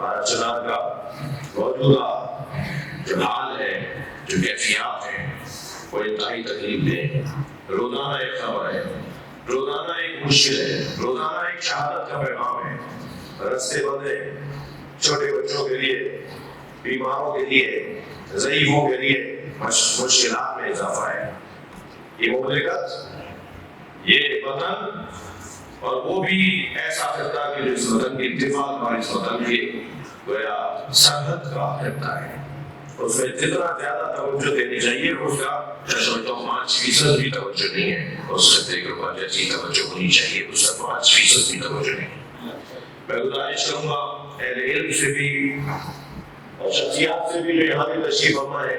بارہ چنار کا موجودہ جو حال ہے، جو کیفیات ہیں، وہ انتہائی تکلیف دہ ہے۔ روزانہ ایک خبر ہے، روزانہ ایک مشکل ہے، روزانہ ایک شہادت کا پیغام ہے۔ رستے بند ہیں، چھوٹے بچوں کے لیے، بیماروں کے لیے، ضعیفوں کے لیے مشکلات میں اضافہ ہے۔ یہ مملکت، یہ وطن، اور وہ بھی ایسا خطہ کہ جو اس وطن کی دفاع اور اس وطن کی گویا سرحد کا خطہ ہے، اس میں جتنا زیادہ توجہ دینی چاہیے اس کا 5% بھی توجہ نہیں ہے۔ اس خطے کے اوپر جیسی توجہ ہونی چاہیے اس کا 5% بھی توجہ نہیں ہے۔ میں گزارش کروں گا اہل علم سے بھی اور شخصیات سے بھی جو یہاں کی تشریف فرما ہے،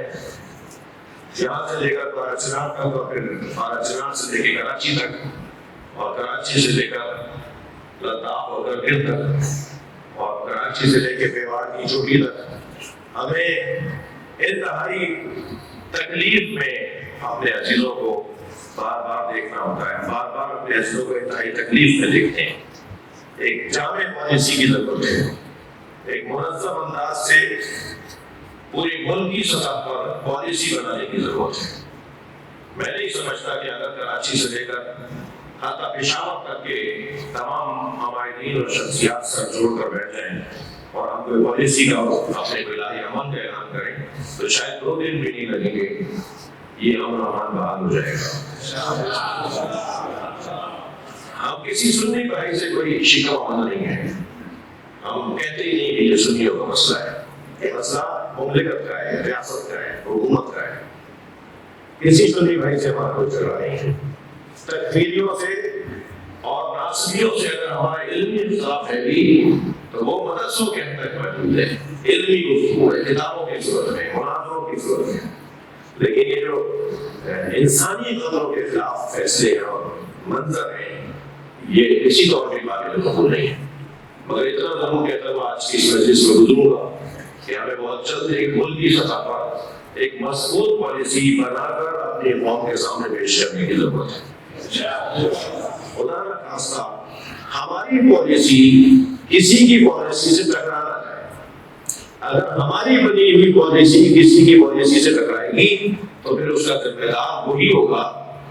یہاں سے لے کر بارہ چنار تک، اور پھر بارہ چنار سے لے کے کراچی تک، اور کراچی سے لے کر لداخ اور کرگل تک، اور کراچی سے لے کے پیواڑ کی چوٹی تک، ہمیں انتہائی تکلیف میں اپنے عزیزوں کو بار بار دیکھنا ہوتا ہے، بار بار اپنے عزیزوں کو انتہائی تکلیف میں دیکھتے ہیں۔ ایک جامع پالیسی کی ضرورت ہے، ایک منظم انداز سے پوری ملک کی سطح پر پالیسی بنانے کی ضرورت ہے۔ میں نہیں سمجھتا کہ اگر کراچی سے لے کر حتی پشاور تک کے تمام عمائدین اور شخصیات سر جوڑ کر بیٹھ جائیں اور ہم کوئی پالیسی کا اپنے الہی امن کا اعلان کریں تو شاید 2 دن بھی نہیں لگیں گے، یہ امن امان بحال ہو جائے گا۔ ہم کسی سنی بھائی سے کوئی شکوہ مند نہیں ہے، ہم کہتے ہی نہیں کہ یہ سنیوں کا مسئلہ ہے، یہ مسئلہ مملکت کا ہے، ریاست کا ہے، حکومت کا ہے۔ کسی سنی بھائی سے ہمارا کوئی جھگڑا نہیں ہے۔ تکفیریوں سے اور ناسبیوں سے اگر ہمارا علمی اختلاف ہے بھی تو وہ مدرسوں کے حد تک موجود ہے، علمی گفتگو ہے، کتابوں کی صورت میں، مناظروں کی صورت میں۔ لیکن یہ جو انسانی قدروں کے خلاف فیصلے اور منظر ہیں، یہ کسی طور پہ قابل قبول نہیں ہے۔ مگر اتنا ضرور کہتا ہوں آج کی اس مجلس میں گزروں گا کہ ہمیں بہت جلد ایک ملکی سطح پر ایک مضبوط پالیسی بنا کر اپنی قوم کے سامنے پیش کرنے کی ضرورت ہے۔ خدا نہ خواستہ ہماری پالیسی کسی کی پالیسی سے ٹکرا نہ جائے۔ اگر ہماری بنی ہوئی پالیسی کسی کی پالیسی سے ٹکرائے گی تو پھر اس کا ذمہ دار وہی ہوگا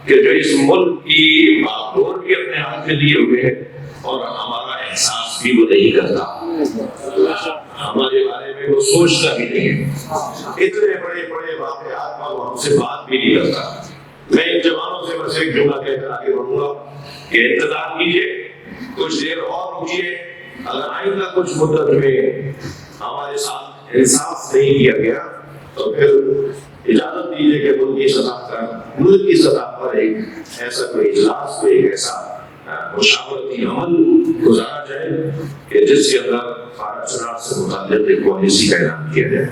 کہ جو اس ملک کی باغڈور بھی اپنے ہاتھ میں لیے ہوئے ہے اور ہمارا احساس بھی وہ نہیں کرتا، ہمارے بارے میں وہ سوچتا بھی نہیں ہے، اتنے بڑے بڑے واقعات پر وہ ہم سے بات بھی نہیں کرتا۔ میں ان جوانوں سے بس ایک جملہ کہہ کر آگے بڑھوں گا کہ انتظار کیجیے، کچھ دیر اور رکیے، اگر آئندہ کچھ مدت میں ہمارے ساتھ انصاف نہیں کیا گیا تو پھر اجازت دیجیے کہ ملک کی سطح پر ایک ایسا کوئی اجلاس، کوئی ایک ایسا مشاورتی عمل گزارا جائے کہ جس کے اندر بارہ چنار سے متعلق ایک پالیسی کا اعلان کیا جائے۔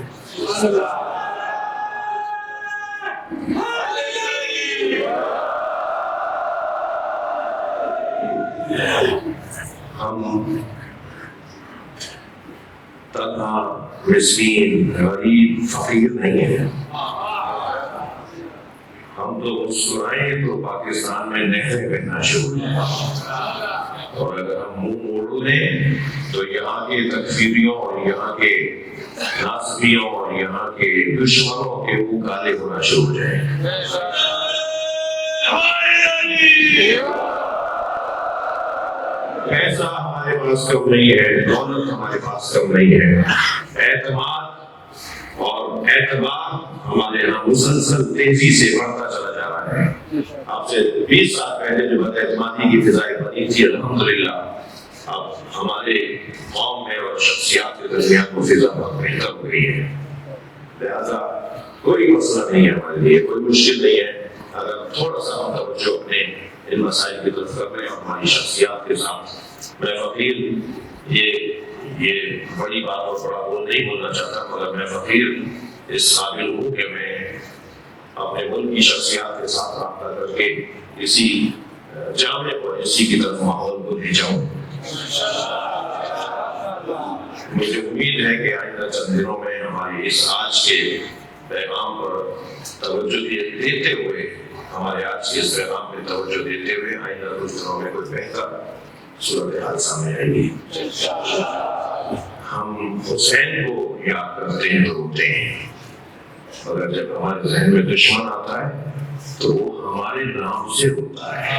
ہم تنہا، مسکین، غریب، فقیر نہیں ہیں۔ ہم تو مسکرائیں تو پاکستان میں نہریں بہنا شروع ہیں، اور اگر ہم منہ موڑ دیں تو یہاں کے تکفیریوں اور یہاں کے ناسبیوں اور یہاں کے دشمنوں کے منہ کالے ہونا شروع ہو جائیں۔ پیسہ ہمارے پاس کم نہیں ہے، دولت ہمارے پاس کم نہیں ہے، اعتماد اور اعتبار ہمارے یہاں مسلسل تیزی سے بڑھتا چلا جا رہا ہے۔ آپ سے 20 سال پہلے جو بد اعتمادی کی فضائیں بنی تھی، الحمدللہ اب ہمارے قوم میں اور شخصیات کے درمیان وہ فضا بہت بہتر ہو گئی ہے۔ لہذا کوئی مسئلہ نہیں ہے ہمارے لیے، کوئی مشکل نہیں ہے اگر تھوڑا سا ہم توجہ اپنے ان مسائل کی طرف کر رہے ہیں اور ہماری شخصیات کے ساتھ۔ میں فقیر یہ بڑی بات اور بڑا بول نہیں بولنا چاہتا، مگر میں فقیر اس قابل ہوں کہ میں اپنے ملک کی شخصیات کے ساتھ رابطہ کر کے اسی جامع پالیسی کی طرف ماحول کو لے جاؤں۔ مجھے امید ہے کہ آئندہ چند دنوں میں ہماری اس آج کے پیغام پر توجہ دیتے ہوئے، ہمارے آج کے اس پیغام پہ توجہ دیتے ہوئے آئندہ کچھ دنوں میں کوئی بہتر صورتحال سامنے آئے گی۔ ہم حسین کو یاد کرتے ہیں تو روتے ہیں، مگر جب ہمارے ذہن میں دشمن آتا ہے تو وہ ہمارے نام سے ہوتا ہے۔